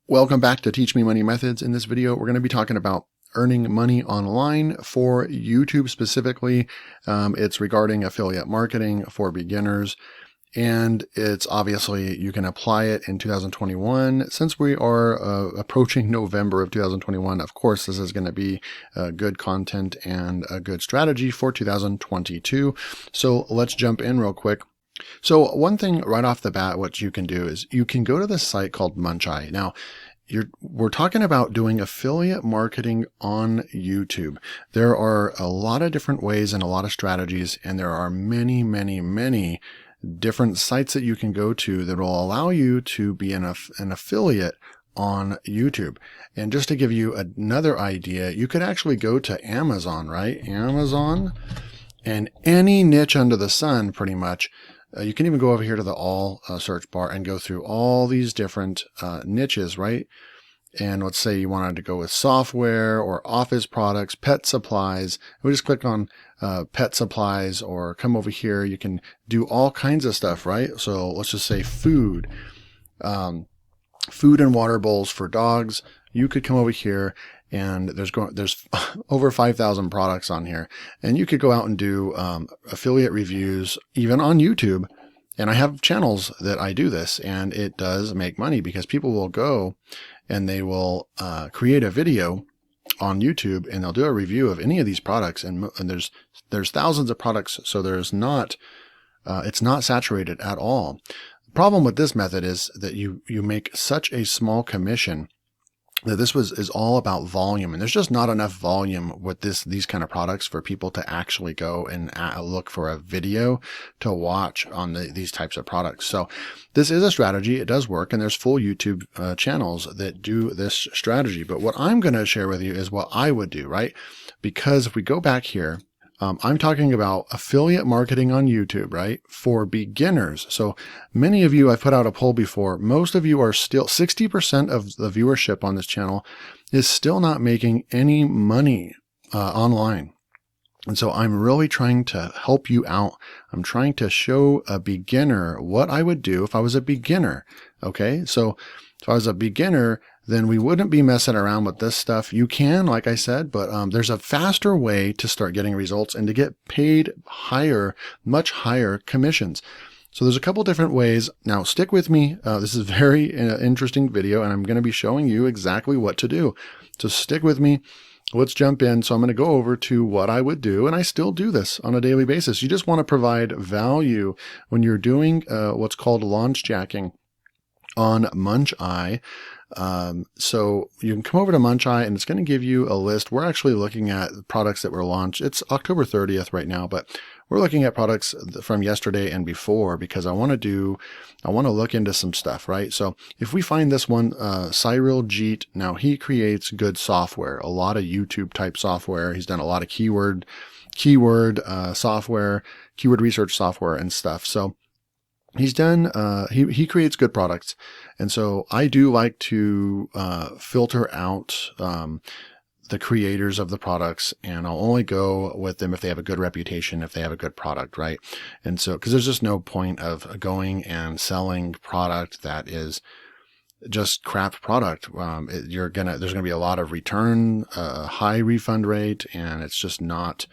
Welcome back to Teach Me Money Methods. In this video, we're going to be talking about earning money online for YouTube specifically. It's regarding affiliate marketing for beginners, and it's obviously you can apply it in 2021. Since we are approaching November of 2021, of course, this is going to be good content and a good strategy for 2022. So let's jump in real quick. So one thing right off the bat, what you can do is you can go to this site called Muncheye. Now, we're talking about doing affiliate marketing on YouTube. There are a lot of different ways and a lot of strategies, and there are many, many, many different sites that you can go to that will allow you to be an affiliate on YouTube. And just to give you another idea, you could actually go to Amazon, right? Amazon, and any niche under the sun pretty much. You can even go over here to the all search bar and go through all these different niches, right? And let's say you wanted to go with software or office products, pet supplies. We just click on pet supplies, or come over here. You can do all kinds of stuff, right? So let's just say food, food and water bowls for dogs. You could come over here, and there's over 5,000 products on here, and you could go out and do affiliate reviews even on YouTube. And I have channels that I do this, and it does make money because people will go and they will create a video on YouTube, and they'll do a review of any of these products, and there's thousands of products, so there's not it's not saturated at all. The problem with this method is that you make such a small commission that this is all about volume, and there's just not enough volume with these kind of products for people to actually go and look for a video to watch on these types of products. So this is a strategy. It does work, and there's full YouTube channels that do this strategy. But what I'm going to share with you is what I would do, right? Because if we go back here, I'm talking about affiliate marketing on YouTube, right? For beginners. So many of you, I've put out a poll before. Most of you are still, 60% of the viewership on this channel is still not making any money online. And so I'm really trying to help you out. I'm trying to show a beginner what I would do if I was a beginner. Okay. So if I was a beginner, then we wouldn't be messing around with this stuff. You can, like I said, but there's a faster way to start getting results and to get paid higher, much higher commissions. So there's a couple different ways. Now stick with me. This is a very interesting video, and I'm going to be showing you exactly what to do. So stick with me. Let's jump in. So I'm going to go over to what I would do, and I still do this on a daily basis. You just want to provide value when you're doing what's called launch jacking on Muncheye. So you can come over to Muncheye, and it's going to give you a list. We're actually looking at products that were launched. It's October 30th right now, but we're looking at products from yesterday and before, because I want to look into some stuff, right? So if we find this one, Cyril Jeet, now he creates good software, a lot of YouTube type software. He's done a lot of keyword software, keyword research software and stuff. So he's done, he creates good products. And so I do like to filter out the creators of the products, and I'll only go with them if they have a good reputation, if they have a good product, right? And so, because there's just no point of going and selling product that is just crap product. There's gonna be a lot of return, high refund rate, and it's just not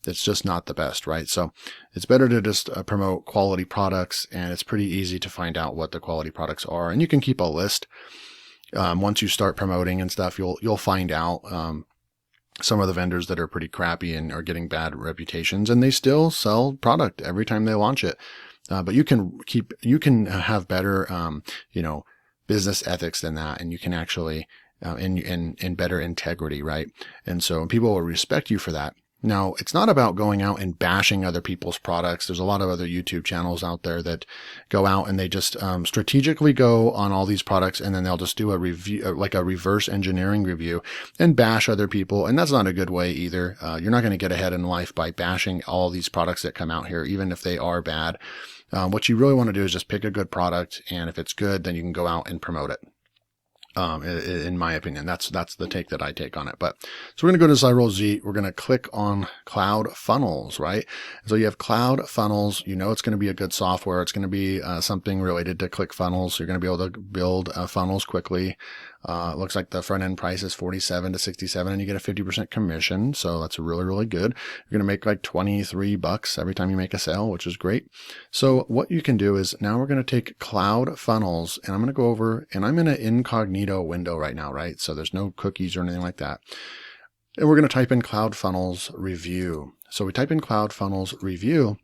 the best, right? So it's better to just promote quality products, and it's pretty easy to find out what the quality products are. And you can keep a list. Once you start promoting and stuff, you'll find out some of the vendors that are pretty crappy and are getting bad reputations, and they still sell product every time they launch it. But you can have better, business ethics than that, and you can actually in better integrity, right? And so people will respect you for that. Now, it's not about going out and bashing other people's products. There's a lot of other YouTube channels out there that go out and they just strategically go on all these products, and then they'll just do a review, like a reverse engineering review, and bash other people. And that's not a good way either. You're not going to get ahead in life by bashing all these products that come out here, even if they are bad. What you really want to do is just pick a good product, and if it's good, then you can go out and promote it. In my opinion, that's the take that I take on it. But so we're going to go to Cyril Jeet. We're going to click on Clickfunnels, right? So you have Clickfunnels. You know it's going to be a good software. It's going to be something related to Clickfunnels. You're going to be able to build funnels quickly. It looks like the front end price is 47 to 67 and you get a 50% commission. So that's really, really good. You're going to make like $23 every time you make a sale, which is great. So what you can do is now we're going to take Clickfunnels and I'm going to go over, and I'm in an incognito window right now, right? So there's no cookies or anything like that. And we're going to type in Clickfunnels review. So we type in Clickfunnels review.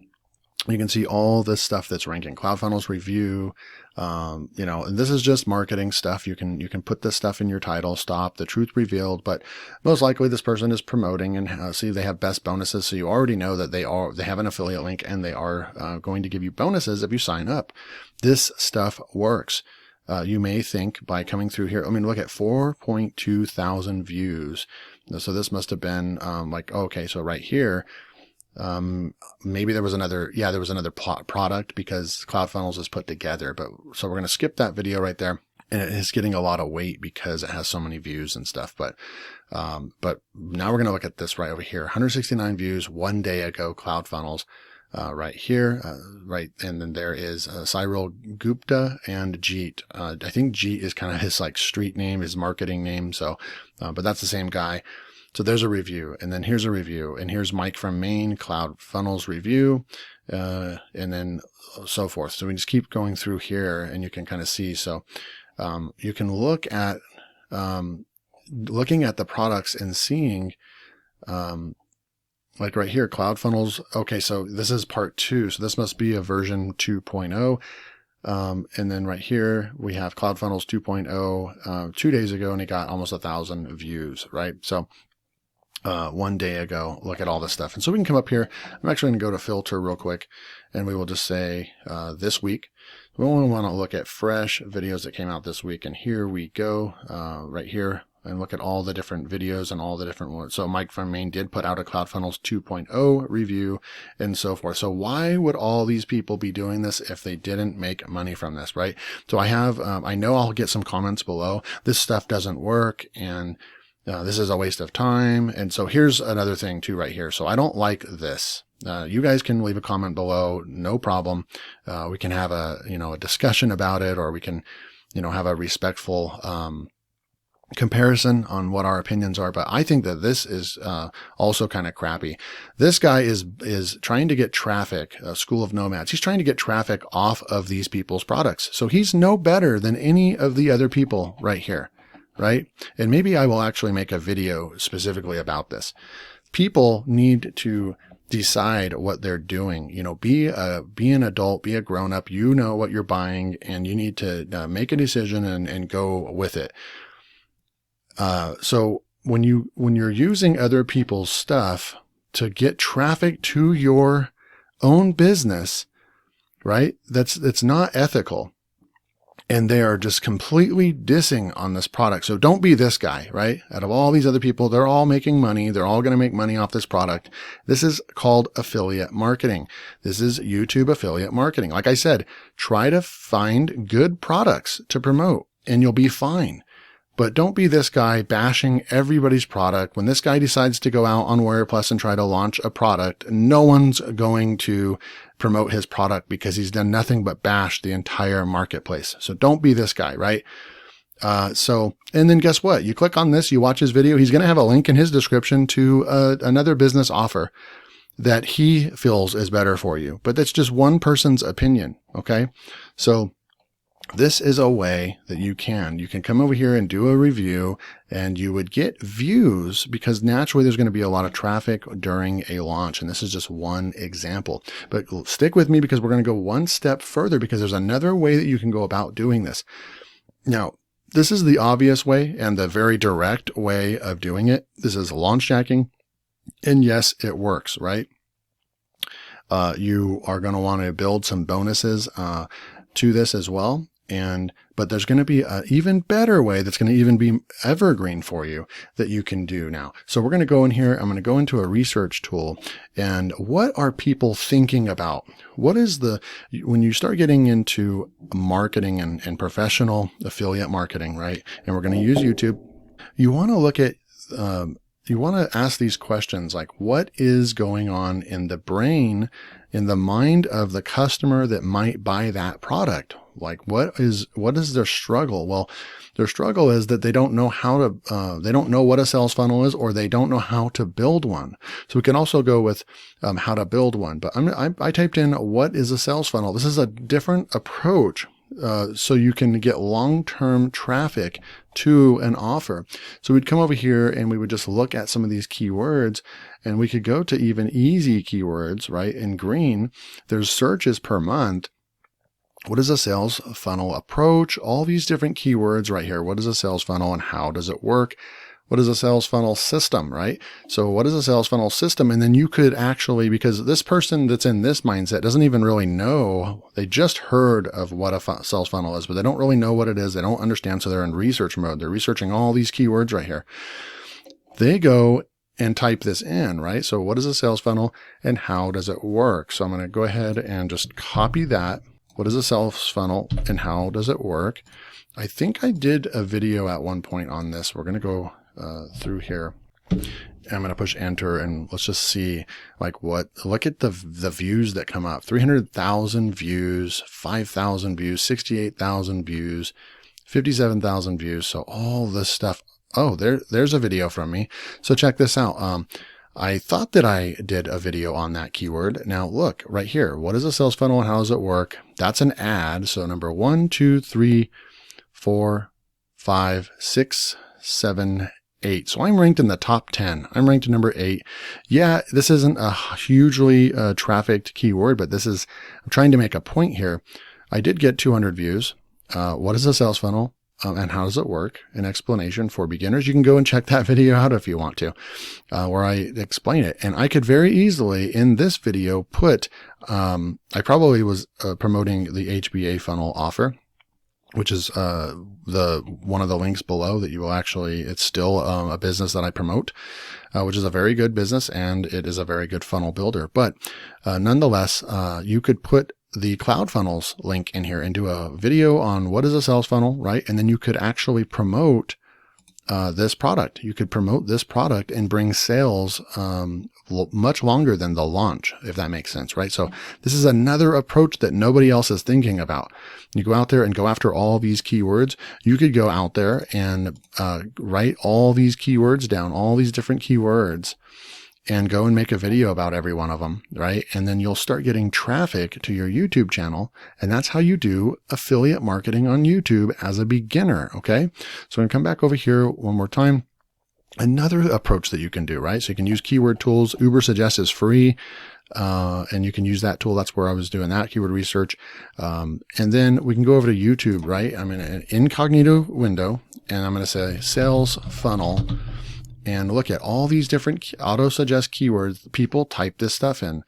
You can see all this stuff that's ranking. Clickfunnels review, and this is just marketing stuff. You can put this stuff in your title, stop, the truth revealed, but most likely this person is promoting, and see they have best bonuses. So you already know that they have an affiliate link and they are going to give you bonuses if you sign up. This stuff works. You may think by coming through here, look at 4.2 thousand views. So this must have been okay, so right here, maybe there was another product because Clickfunnels is put together, but so we're going to skip that video right there. And it is getting a lot of weight because it has so many views and stuff. But now we're going to look at this right over here. 169 views 1 day ago, Clickfunnels. Right here, right, and then there is Cyril Gupta and Jeet. I think Jeet is kind of his street name, his marketing name. So, but that's the same guy. So there's a review, and then here's a review, and here's Mike from Maine, Clickfunnels review, and then so forth. So we just keep going through here, and you can kind of see. So you can look at looking at the products and seeing. Like right here, Clickfunnels. Okay, so this is part 2. So this must be a version 2.0. And then right here, we have Clickfunnels 2.0 2 days ago, and it got almost 1,000 views, right? So 1 day ago, look at all this stuff. And so we can come up here. I'm actually going to go to filter real quick, and we will just say this week. We only want to look at fresh videos that came out this week. And here we go, right here. And look at all the different videos and all the different ones. So Mike from Maine did put out a Clickfunnels 2.0 review and so forth. So why would all these people be doing this if they didn't make money from this, right? So I have, I know I'll get some comments below. This stuff doesn't work and this is a waste of time. And so here's another thing too right here. So I don't like this. You guys can leave a comment below, no problem. We can have a discussion about it, or we can, have a respectful, comparison on what our opinions are, but I think that this is also kind of crappy. This guy is trying to get traffic, School of Nomads. He's trying to get traffic off of these people's products. So he's no better than any of the other people right here, right? And maybe I will actually make a video specifically about this. People need to decide what they're doing. Be an adult, be a grown up. You know what you're buying, and you need to make a decision and go with it. So when you're using other people's stuff to get traffic to your own business, right? It's not ethical. And they are just completely dissing on this product. So don't be this guy, right? Out of all these other people, they're all making money. They're all going to make money off this product. This is called affiliate marketing. This is YouTube affiliate marketing. Like I said, try to find good products to promote and you'll be fine. But don't be this guy bashing everybody's product. When this guy decides to go out on Warrior Plus and try to launch a product, no one's going to promote his product because he's done nothing but bash the entire marketplace. So don't be this guy, right? And then guess what? You click on this, you watch his video. He's going to have a link in his description to another business offer that he feels is better for you. But that's just one person's opinion, okay? So this is a way that you can come over here and do a review, and you would get views because naturally there's going to be a lot of traffic during a launch. And this is just one example, but stick with me because we're going to go one step further because there's another way that you can go about doing this. Now, this is the obvious way and the very direct way of doing it. This is launch jacking. And yes, it works, right? You are going to want to build some bonuses, to this as well. But there's going to be an even better way that's going to even be evergreen for you that you can do now. So we're going to go in here. I'm going to go into a research tool, and what are people thinking about? When you start getting into marketing and professional affiliate marketing, right? And we're going to use YouTube. You want to look at, you want to ask these questions like, what is going on in the brain in the mind of the customer that might buy that product. Like what is their struggle? Well, their struggle is that they don't know how to, they don't know what a sales funnel is, or they don't know how to build one. So we can also go with how to build one. But I typed in what is a sales funnel. This is a different approach. So you can get long-term traffic to an offer. So we'd come over here and we would just look at some of these keywords, and we could go to even easy keywords, right? In green, there's searches per month. What is a sales funnel approach? All these different keywords right here. What is a sales funnel and how does it work? What is a sales funnel system, right? So what is a sales funnel system? And then you could actually, because this person that's in this mindset doesn't even really know, they just heard of what a sales funnel is, but they don't really know what it is. They don't understand. So they're in research mode. They're researching all these keywords right here. They go and type this in, right? So what is a sales funnel and how does it work? So I'm going to go ahead and just copy that. What is a sales funnel and how does it work? I think I did a video at one point on this. We're going to go through here. I'm going to push enter and let's just see like look at the views that come up. 300,000 views, 5,000 views, 68,000 views, 57,000 views. So all this stuff. Oh, there's a video from me. So check this out. I thought that I did a video on that keyword. Now look right here. What is a sales funnel and how does it work? That's an ad. So number 1, 2, 3, 4, 5, 6, 7, 8. So I'm ranked in the top 10. I'm ranked number 8. Yeah, this isn't a hugely trafficked keyword, but I'm trying to make a point here. I did get 200 views. What is a sales funnel? And how does it work? An explanation for beginners. You can go and check that video out if you want to, where I explain it. And I could very easily in this video put, I probably was promoting the HBA funnel offer, which is one of the links below that you will actually, it's still a business that I promote, which is a very good business and it is a very good funnel builder. But nonetheless, you could put the CloudFunnels link in here and do a video on what is a sales funnel, right? And then you could actually promote this product. You could promote this product and bring sales much longer than the launch, if that makes sense, right? So this is another approach that nobody else is thinking about. You go out there and go after all these keywords. You could go out there and write all these keywords down, all these different keywords, and go and make a video about every one of them, right? And then you'll start getting traffic to your YouTube channel. And that's how you do affiliate marketing on YouTube as a beginner, okay? So I'm going to come back over here one more time. Another approach that you can do, right? So you can use keyword tools. Ubersuggest is free. And you can use that tool. That's where I was doing that keyword research. And then we can go over to YouTube, right? I'm in an incognito window and I'm going to say sales funnel. And look at all these different auto-suggest keywords. People type this stuff in.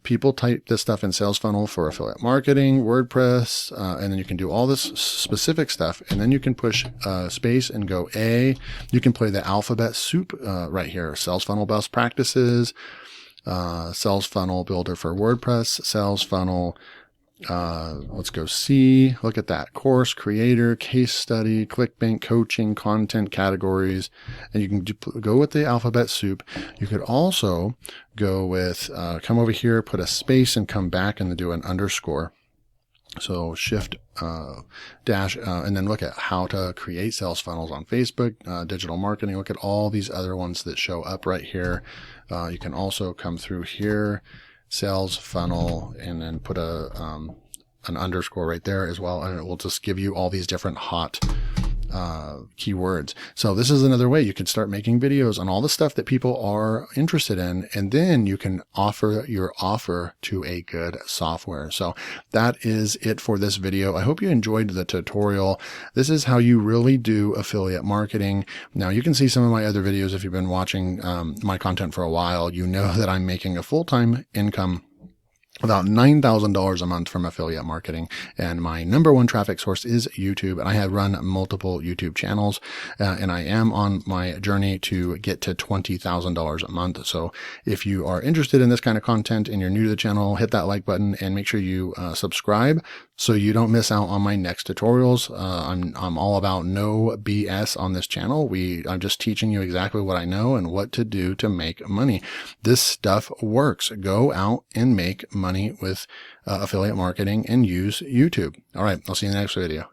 People type this stuff in sales funnel for affiliate marketing, WordPress, and then you can do all this specific stuff. And then you can push space and go A. You can play the alphabet soup right here. Sales funnel best practices, sales funnel builder for WordPress, sales funnel. Let's go C. Look at that. Course, creator, case study, ClickBank, coaching, content categories. And you can go with the alphabet soup. You could also go with, come over here, put a space and come back and then do an underscore. So shift, dash, and then look at how to create sales funnels on Facebook, digital marketing. Look at all these other ones that show up right here. You can also come through here, sales funnel, and then put an underscore right there as well. And it will just give you all these different hot keywords. So this is another way you can start making videos on all the stuff that people are interested in. And then you can offer your offer to a good software. So that is it for this video. I hope you enjoyed the tutorial. This is how you really do affiliate marketing. Now you can see some of my other videos. If you've been watching my content for a while, you know that I'm making a full-time income about $9,000 a month from affiliate marketing. And my number one traffic source is YouTube. And I have run multiple YouTube channels, and I am on my journey to get to $20,000 a month. So if you are interested in this kind of content and you're new to the channel, hit that like button and make sure you subscribe so you don't miss out on my next tutorials. I'm all about no BS on this channel. I'm just teaching you exactly what I know and what to do to make money. This stuff works. Go out and make money. money with affiliate marketing and use YouTube. All right. I'll see you in the next video.